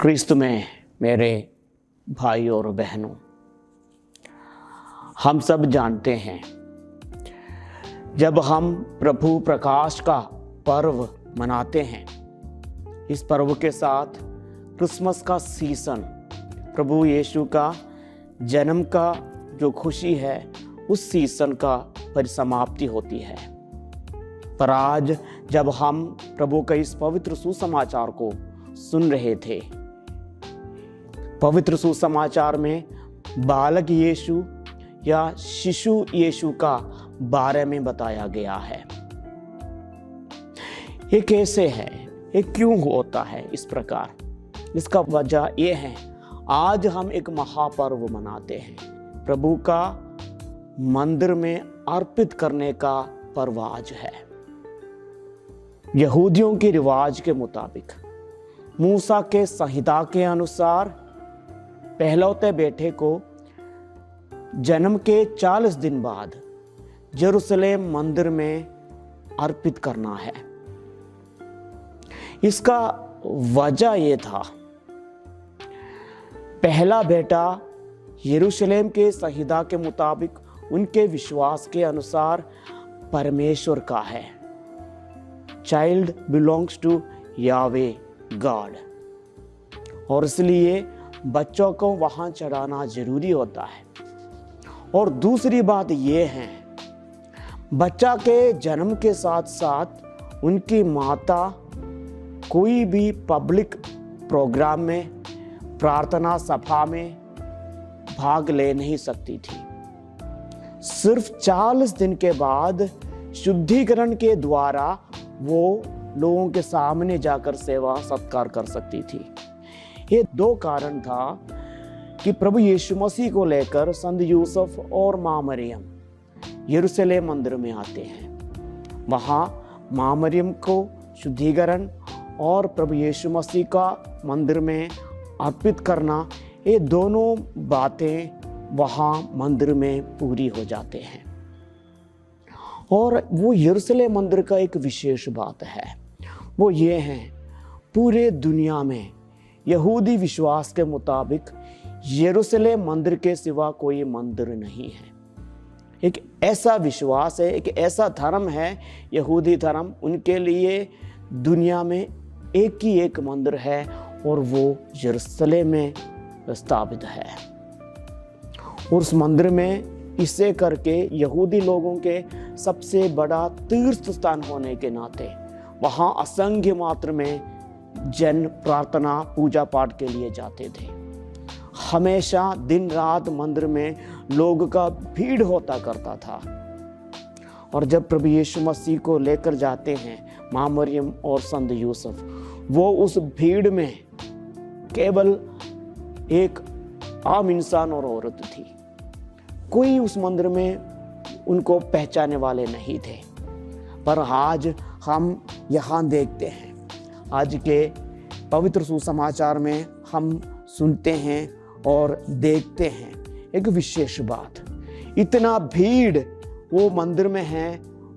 क्रिस्त में मेरे भाई और बहनों, हम सब जानते हैं जब हम प्रभु प्रकाश का पर्व मनाते हैं, इस पर्व के साथ क्रिसमस का सीजन, प्रभु यीशु का जन्म का जो खुशी है उस सीजन का परिसमाप्ति होती है। पर आज जब हम प्रभु के इस पवित्र सुसमाचार को सुन रहे थे, पवित्र सुसमाचार में बालक यीशु या शिशु यीशु का बारे में बताया गया है। ये कैसे है, ये क्यों होता है इस प्रकार? इसका वजह ये है, आज हम एक महापर्व मनाते हैं, प्रभु का मंदिर में अर्पित करने का पर्व आज है। यहूदियों के रिवाज के मुताबिक, मूसा के संहिता के अनुसार पहलौते बेटे को जन्म के 40 दिन बाद यरूशलेम मंदिर में अर्पित करना है। इसका वजह यह था, पहला बेटा यरूशलेम के संहिता के मुताबिक उनके विश्वास के अनुसार परमेश्वर का है। चाइल्ड बिलोंग्स टू यावे गॉड, और इसलिए बच्चों को वहां चढ़ाना जरूरी होता है। और दूसरी बात यह है, बच्चा के जन्म के साथ साथ उनकी माता कोई भी पब्लिक प्रोग्राम में, प्रार्थना सभा में भाग ले नहीं सकती थी। सिर्फ 40 दिन के बाद शुद्धिकरण के द्वारा वो लोगों के सामने जाकर सेवा सत्कार कर सकती थी। ये दो कारण था कि प्रभु यीशु मसीह को लेकर संत यूसुफ और माँ मरियम यरूशलेम मंदिर में आते हैं। वहाँ माँ मरियम को शुद्धिकरण और प्रभु यीशु मसीह का मंदिर में अर्पित करना, ये दोनों बातें वहाँ मंदिर में पूरी हो जाते हैं। और वो यरूशलेम मंदिर का एक विशेष बात है, वो ये है, पूरे दुनिया में यहूदी विश्वास के मुताबिक यरूशलेम मंदिर के सिवा कोई मंदिर नहीं है। एक ऐसा विश्वास है, एक ऐसा धर्म है यहूदी धर्म, उनके लिए दुनिया में एक ही एक मंदिर है और वो यरूशलेम में स्थापित है। और उस मंदिर में इसे करके यहूदी लोगों के सबसे बड़ा तीर्थ स्थान होने के नाते वहाँ असंख्य मात्रा में जन प्रार्थना पूजा पाठ के लिए जाते थे। हमेशा दिन रात मंदिर में लोग का भीड़ होता करता था। और जब प्रभु यीशु मसीह को लेकर जाते हैं माँ मरियम और संत यूसुफ, वो उस भीड़ में केवल एक आम इंसान और औरत थी। कोई उस मंदिर में उनको पहचाने वाले नहीं थे। पर आज हम यहाँ देखते हैं, आज के पवित्र सुसमाचार में हम सुनते हैं और देखते हैं एक विशेष बात। इतना भीड़ वो मंदिर में है,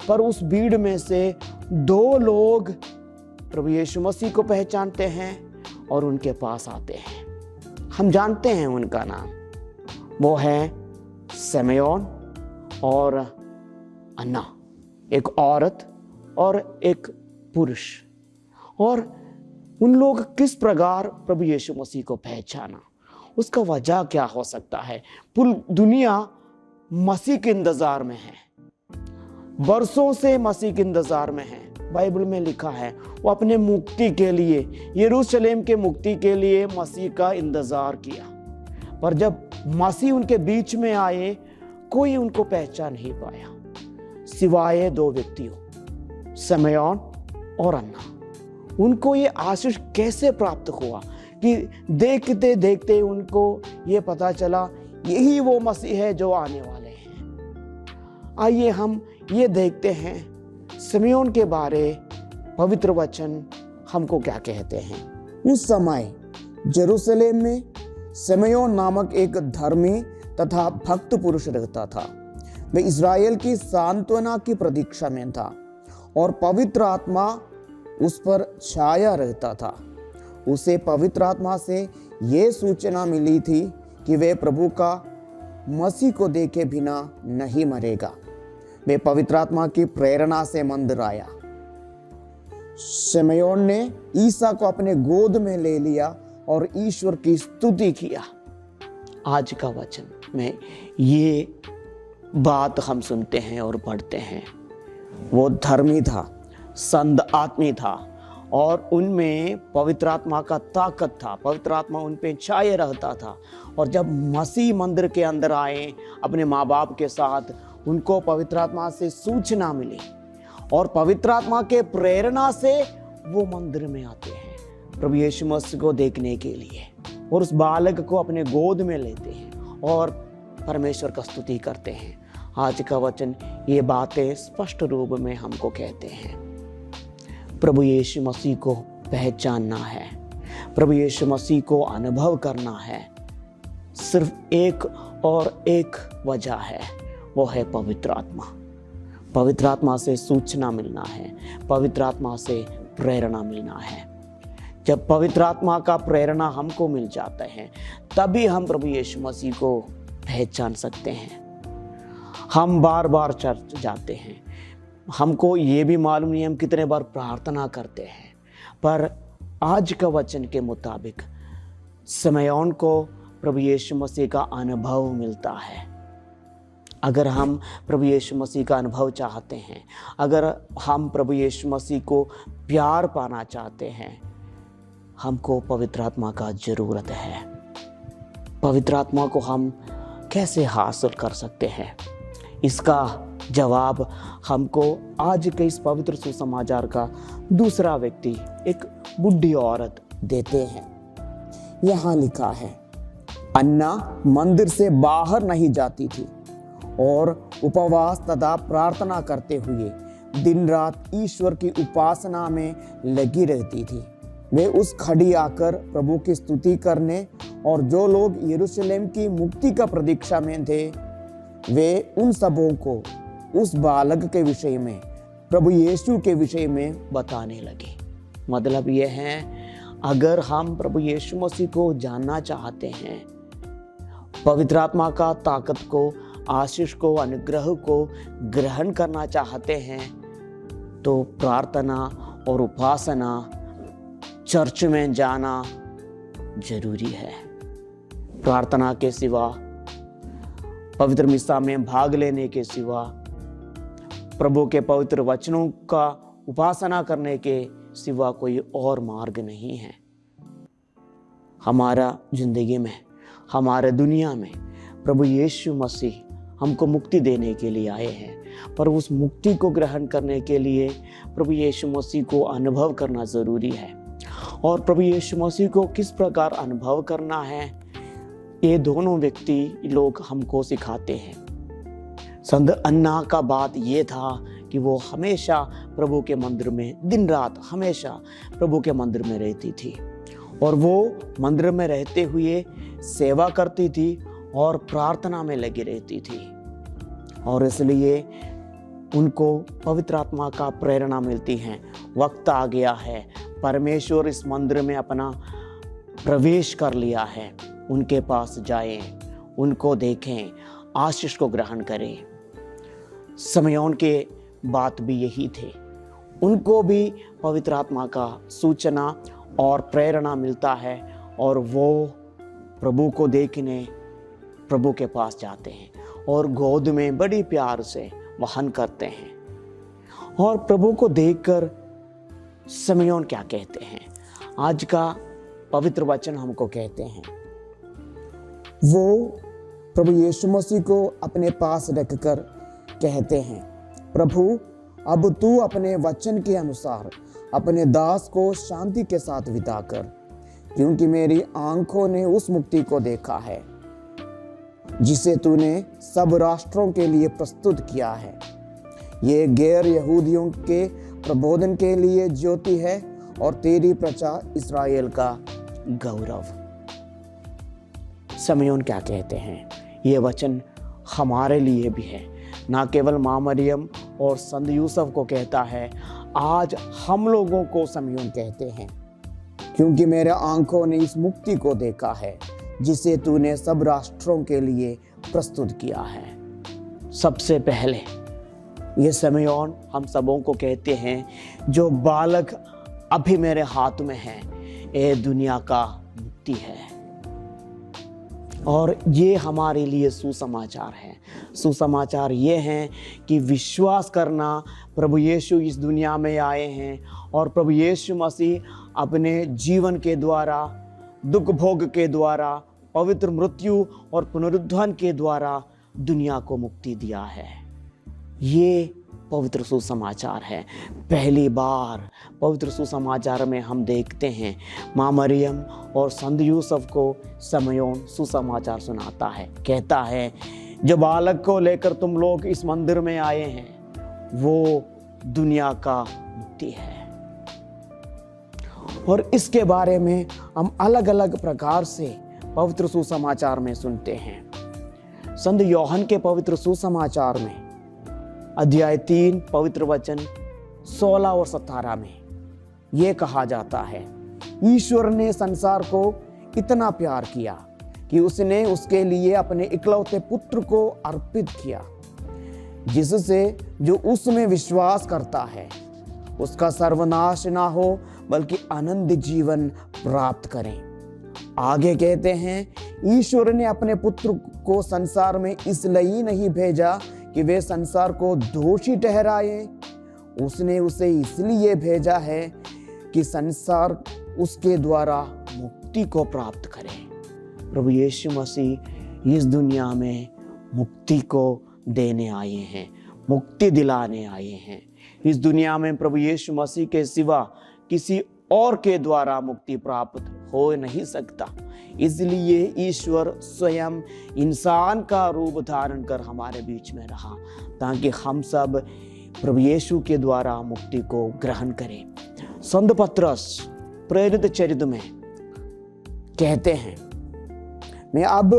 पर उस भीड़ में से 2 लोग प्रभु यीशु मसीह को पहचानते हैं और उनके पास आते हैं। हम जानते हैं उनका नाम, वो है सिमयोन और अन्ना, एक औरत और एक पुरुष। और उन लोग किस प्रकार प्रभु यीशु मसीह को पहचाना, उसका वजह क्या हो सकता है? पूरी दुनिया मसीह के इंतजार में है, वर्षों से मसीह के इंतजार में है। बाइबल में लिखा है वो अपने मुक्ति के लिए, यरूशलेम के मुक्ति के लिए मसीह का इंतजार किया। पर जब मसीह उनके बीच में आए, कोई उनको पहचान नहीं पाया सिवाय 2 व्यक्तियों, सिमयोन और अन्ना। उनको ये आशीष कैसे प्राप्त हुआ कि देखते देखते उनको ये पता चला यही वो मसीह है जो आने वाले हैं। आइए हम ये देखते हैं सिमयोन के बारे पवित्र वचन हमको क्या कहते हैं। उस समय यरूशलेम में सिमयोन नामक एक धर्मी तथा भक्त पुरुष रहता था। वह इज़राइल की सांत्वना की प्रतीक्षा में था और पवित्र आत्मा उस पर छाया रहता था। उसे पवित्र आत्मा से ये सूचना मिली थी कि वे प्रभु का मसीह को देखे बिना नहीं मरेगा। वे पवित्र आत्मा की प्रेरणा से मंदिर आया। शिमयोन ने ईसा को अपने गोद में ले लिया और ईश्वर की स्तुति किया। आज का वचन में ये बात हम सुनते हैं और पढ़ते हैं। वो धर्मी था, संत आत्मी था और उनमें पवित्र आत्मा का ताकत था। पवित्र आत्मा उन पे छाए रहता था। और जब मसीह मंदिर के अंदर आए अपने माँ बाप के साथ, उनको पवित्र आत्मा से सूचना मिली और पवित्र आत्मा के प्रेरणा से वो मंदिर में आते हैं प्रभु यीशु मसीह को देखने के लिए, और उस बालक को अपने गोद में लेते हैं और परमेश्वर का स्तुति करते हैं। आज का वचन ये बातें स्पष्ट रूप में हमको कहते हैं। प्रभु यीशु मसीह को पहचानना है, प्रभु यीशु मसीह को अनुभव करना है। सिर्फ एक और एक वजह है, वो है पवित्र आत्मा। पवित्र आत्मा से सूचना मिलना है, पवित्र आत्मा से प्रेरणा मिलना है। जब पवित्र आत्मा का प्रेरणा हमको मिल जाता है, तभी हम प्रभु यीशु मसीह को पहचान सकते हैं। हम बार बार चर्च जाते हैं, हमको ये भी मालूम नहीं हम कितने बार प्रार्थना करते हैं, पर आज का वचन के मुताबिक शिमयोन को प्रभु यीशु मसीह का अनुभव मिलता है। अगर हम प्रभु यीशु मसीह का अनुभव चाहते हैं, अगर हम प्रभु यीशु मसीह को प्यार पाना चाहते हैं, हमको पवित्र आत्मा का ज़रूरत है। पवित्र आत्मा को हम कैसे हासिल कर सकते हैं, इसका जवाब हमको आज के इस पवित्र सुसमाचार का दूसरा व्यक्ति, एक बूढ़ी औरत देते हैं। यहाँ लिखा है, अन्ना मंदिर से बाहर नहीं जाती थी और उपवास तथा प्रार्थना करते हुए दिन रात ईश्वर की उपासना में लगी रहती थी। वे उस खड़ी आकर प्रभु की स्तुति करने, और जो लोग यरूशलेम की मुक्ति का प्रतीक्षा में थे, वे उन सबों को उस बालक के विषय में, प्रभु यीशु के विषय में बताने लगे। मतलब ये है, अगर हम प्रभु यीशु मसीह को जानना चाहते हैं, पवित्र आत्मा का ताकत को, आशीष को, अनुग्रह को ग्रहण करना चाहते हैं, तो प्रार्थना और उपासना, चर्च में जाना जरूरी है। प्रार्थना के सिवा, पवित्र मिसा में भाग लेने के सिवा, प्रभु के पवित्र वचनों का उपासना करने के सिवा कोई और मार्ग नहीं है। हमारा जिंदगी में, हमारे दुनिया में प्रभु यीशु मसीह हमको मुक्ति देने के लिए आए हैं, पर उस मुक्ति को ग्रहण करने के लिए प्रभु यीशु मसीह को अनुभव करना ज़रूरी है। और प्रभु यीशु मसीह को किस प्रकार अनुभव करना है, ये दोनों व्यक्ति लोग हमको सिखाते हैं। संत अन्ना का बात ये था कि वो हमेशा प्रभु के मंदिर में, दिन रात हमेशा प्रभु के मंदिर में रहती थी, और वो मंदिर में रहते हुए सेवा करती थी और प्रार्थना में लगी रहती थी, और इसलिए उनको पवित्र आत्मा का प्रेरणा मिलती है। वक्त आ गया है, परमेश्वर इस मंदिर में अपना प्रवेश कर लिया है, उनके पास जाएं, उनको देखें, आशीष को ग्रहण करें। शिमयोन के बात भी यही थे, उनको भी पवित्र आत्मा का सूचना और प्रेरणा मिलता है, और वो प्रभु को देखने प्रभु के पास जाते हैं और गोद में बड़ी प्यार से वहन करते हैं। और प्रभु को देखकर शिमयोन क्या कहते हैं, आज का पवित्र वचन हमको कहते हैं, वो प्रभु यीशु मसीह को अपने पास रखकर कहते हैं, प्रभु अब तू अपने वचन के अनुसार अपने दास को शांति के साथ विदा कर, क्योंकि मेरी आंखों ने उस मुक्ति को देखा है जिसे तूने सब राष्ट्रों के लिए प्रस्तुत किया है। ये गैर यहूदियों के प्रबोधन के लिए ज्योति है और तेरी प्रजा इस्राएल का गौरव। शिमयोन क्या कहते हैं, ये वचन हमारे लिए भी है, ना केवल माँ मरियम और संत यूसुफ को कहता है, आज हम लोगों को शिमयोन कहते हैं, क्योंकि मेरे आंखों ने इस मुक्ति को देखा है जिसे तूने सब राष्ट्रों के लिए प्रस्तुत किया है। सबसे पहले ये सिमयोन हम सबों को कहते हैं, जो बालक अभी मेरे हाथ में है, ये दुनिया का मुक्ति है। और ये हमारे लिए सुसमाचार है। सुसमाचार ये हैं कि विश्वास करना, प्रभु यीशु इस दुनिया में आए हैं और प्रभु यीशु मसीह अपने जीवन के द्वारा, दुख भोग के द्वारा, पवित्र मृत्यु और पुनरुत्थान के द्वारा दुनिया को मुक्ति दिया है। ये पवित्र सुसमाचार है। पहली बार पवित्र सुसमाचार में हम देखते हैं माँ मरियम और संत यूसुफ को सिमयोन सुसमाचार सुनाता है। कहता है, जो बालक को लेकर तुम लोग इस मंदिर में आए हैं, वो दुनिया का मुक्ति है। और इसके बारे में हम अलग अलग प्रकार से पवित्र सुसमाचार में सुनते हैं। संत यूहन्ना के पवित्र सुसमाचार में अध्याय 3 पवित्र वचन 16 और 17 में यह कहा जाता है, ईश्वर ने संसार को इतना प्यार किया कि उसने उसके लिए अपने इकलौते पुत्र को अर्पित किया, जिससे जो उसमें विश्वास करता है उसका सर्वनाश ना हो बल्कि अनंत जीवन प्राप्त करें। आगे कहते हैं, ईश्वर ने अपने पुत्र को संसार में इसलिए नहीं भेजा कि वे संसार को दोषी ठहराए, उसने उसे इसलिए भेजा है कि संसार उसके द्वारा मुक्ति को प्राप्त करे। प्रभु यीशु मसीह इस दुनिया में मुक्ति को देने आए हैं, मुक्ति दिलाने आए हैं। इस दुनिया में प्रभु यीशु मसीह के सिवा किसी और के द्वारा मुक्ति प्राप्त हो नहीं सकता। इसलिए ईश्वर स्वयं इंसान का रूप धारण कर हमारे बीच में रहा, ताकि हम सब प्रभु यीशु के द्वारा मुक्ति को ग्रहण करें। संत पत्रस प्रेरित चरित्र में कहते हैं, मैं अब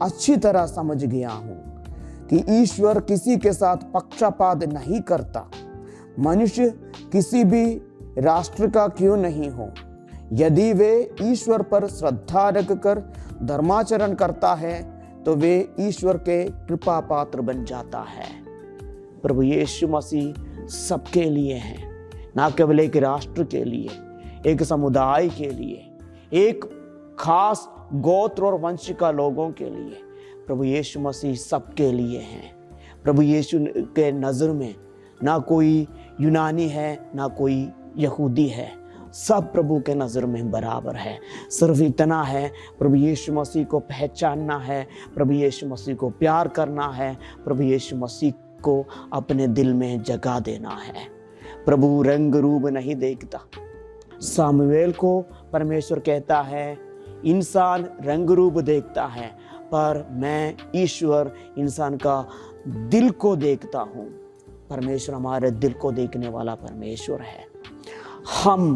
अच्छी तरह समझ गया हूँ कि ईश्वर किसी के साथ पक्षपात नहीं करता। मनुष्य किसी भी राष्ट्र का क्यों नहीं हो, यदि वे ईश्वर पर श्रद्धा रखकर धर्माचरण करता है तो वे ईश्वर के कृपा पात्र बन जाता है। प्रभु यीशु मसीह सबके लिए है, ना केवल एक राष्ट्र के लिए, एक समुदाय के लिए, एक खास गोत्र और वंश का लोगों के लिए। प्रभु यीशु मसीह सबके लिए हैं। प्रभु यीशु के नज़र में ना कोई यूनानी है, ना कोई यहूदी है, सब प्रभु के नज़र में बराबर है। सिर्फ इतना है, प्रभु यीशु मसीह को पहचानना है, प्रभु यीशु मसीह को प्यार करना है, प्रभु यीशु मसीह को अपने दिल में जगह देना है। प्रभु रंग रूप नहीं देखता। सामुएल को परमेश्वर कहता है, इंसान रंग रूप देखता है, पर मैं ईश्वर इंसान का दिल को देखता हूँ। परमेश्वर हमारे दिल को देखने वाला परमेश्वर है। हम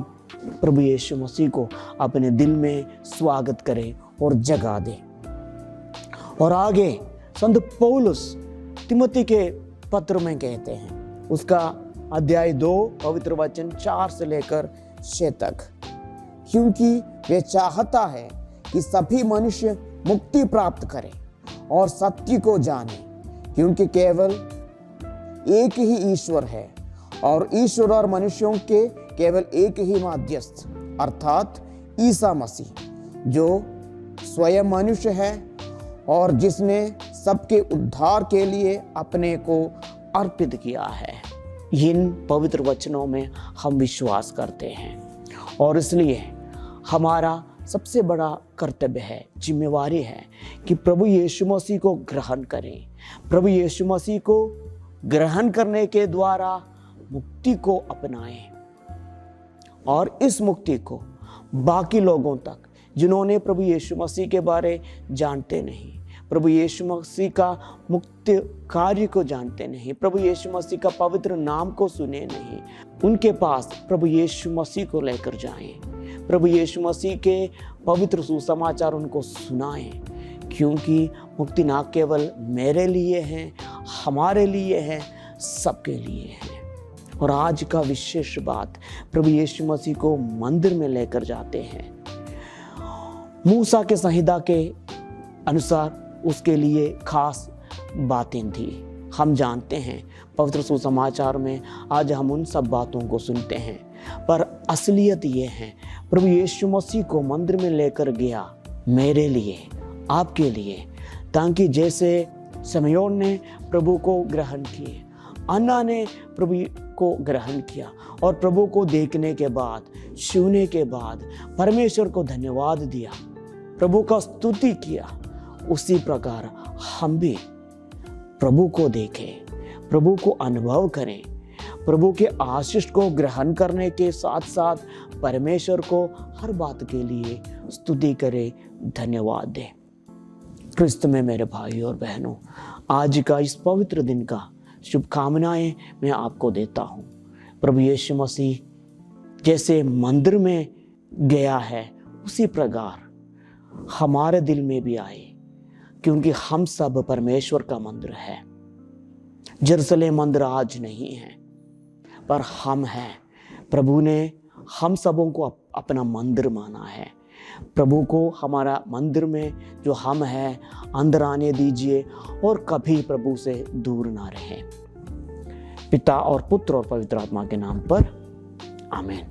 प्रभु यीशु मसीह को अपने दिल में स्वागत करें और जगह दें। और आगे संत पौलुस तिमोथी के पत्र में कहते हैं, उसका अध्याय 2 पवित्र वचन 4 से लेकर 6 तक, क्योंकि वे चाहता है कि सभी मनुष्य मुक्ति प्राप्त करें और सत्य को जाने, क्योंकि केवल एक ही ईश्वर है और ईश्वर और मनुष्यों के केवल एक ही मध्यस्थ अर्थात ईसा मसीह, जो स्वयं मनुष्य है और जिसने सबके उद्धार के लिए अपने को अर्पित किया है। इन पवित्र वचनों में हम विश्वास करते हैं और इसलिए हमारा सबसे बड़ा कर्तव्य है, जिम्मेवारी है कि प्रभु यीशु मसीह को ग्रहण करें। प्रभु यीशु मसीह को ग्रहण करने के द्वारा मुक्ति को अपनाएं और इस मुक्ति को बाकी लोगों तक, जिन्होंने प्रभु यीशु मसीह के बारे जानते नहीं, प्रभु यीशु मसीह का मुक्ति कार्य को जानते नहीं, प्रभु यीशु मसीह का पवित्र नाम को सुने नहीं, उनके पास प्रभु यीशु मसीह को लेकर जाएं। प्रभु यीशु मसीह के पवित्र सुसमाचार उनको सुनाएं, क्योंकि मुक्ति ना केवल मेरे लिए है, हमारे लिए है, सबके लिए है। और आज का विशेष बात, प्रभु यीशु मसीह को मंदिर में लेकर जाते हैं। मूसा के संहिता के अनुसार उसके लिए खास बातें थी। हम जानते हैं पवित्र सुसमाचार में आज हम उन सब बातों को सुनते हैं, पर असलियत ये है प्रभु यीशु मसीह को मंदिर में लेकर गया मेरे लिए, आपके लिए, ताकि जैसे शमयोन ने प्रभु को ग्रहण किए, अन्ना ने प्रभु को ग्रहण किया और प्रभु को देखने के बाद, छूने के बाद परमेश्वर को धन्यवाद दिया, प्रभु का स्तुति किया, उसी प्रकार हम भी प्रभु को देखें, प्रभु को अनुभव करें, प्रभु के आशीष को ग्रहण करने के साथ साथ परमेश्वर को हर बात के लिए स्तुति करें, धन्यवाद दें। क्रिस्त में मेरे भाई और बहनों, आज का इस पवित्र दिन का शुभकामनाएं मैं आपको देता हूँ। प्रभु यीशु मसीह जैसे मंदिर में गया है उसी प्रकार हमारे दिल में भी आए, क्योंकि हम सब परमेश्वर का मंदिर है। यरूशलेम मंदिर आज नहीं है, पर हम हैं। प्रभु ने हम सबों को अपना मंदिर माना है। प्रभु को हमारा मंदिर में जो हम हैं अंदर आने दीजिए और कभी प्रभु से दूर ना रहें। पिता और पुत्र और पवित्र आत्मा के नाम पर आमीन।